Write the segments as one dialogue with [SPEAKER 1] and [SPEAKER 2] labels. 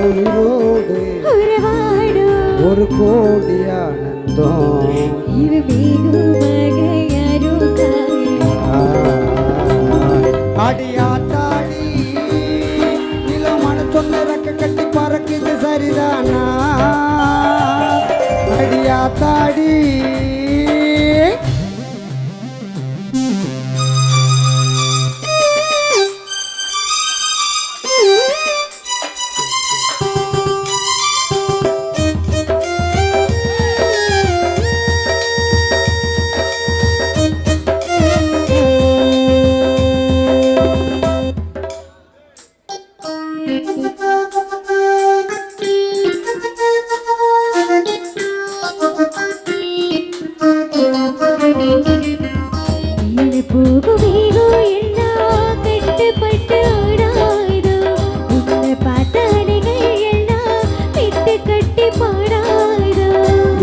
[SPEAKER 1] உயிரோடு ஒரு கோடி ஆனந்தம் அடியாத்தாடி இளமன சொன்ன ரக்க கட்டி பறக்குது சரிதானா அடியாத்தாடி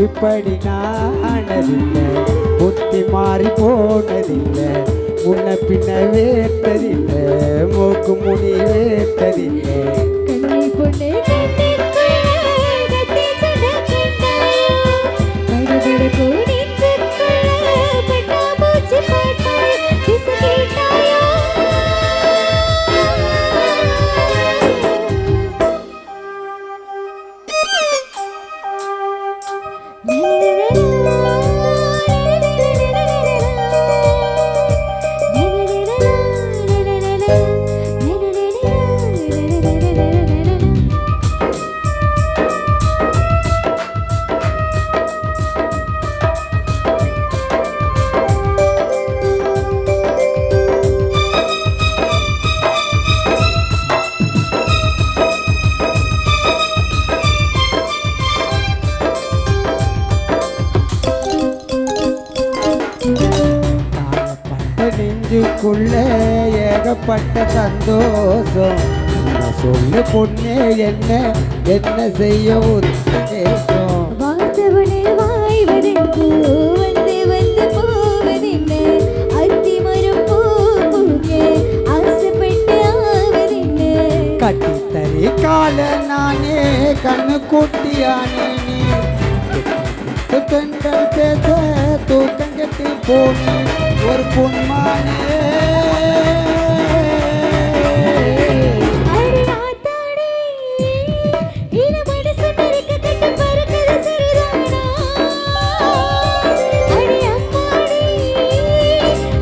[SPEAKER 1] இப்படி நானதில்லை புத்தி மாறி போனதில்லை முன்ன பின்ன வேர்த்ததில்லை மூக்கு முனி வேர்த்ததில்லை நெஞ்சுக்குள்ள ஏகப்பட்ட சந்தோஷம் சொல்லு பொண்ணே என்ன என்ன செய்ய உத்தேசம்
[SPEAKER 2] வாய்த்தவனே வாய்வதற்கு வந்து வந்து போவதில்லை அத்தி மரம் பூக்கே ஆசைப்பட்டு ஆவதில்லை
[SPEAKER 1] கட்டித்தறி கால நானே கண்ணு குட்டியானே பெண்கள் பேச தூக்கம் கட்டி போனே ஒரு பொன்மானே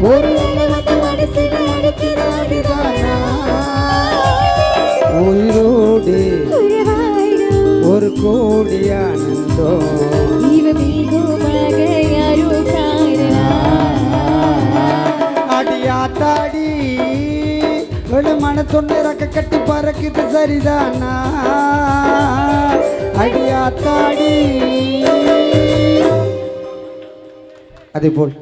[SPEAKER 1] ஒரு உயிரோடு ஒரு கோடி ஆனந்தம் அடியாத்தாடி மன சொன்ன ரக்க கட்டி பறக்குது சரிதானா அடியாத்தாடி அதே போல்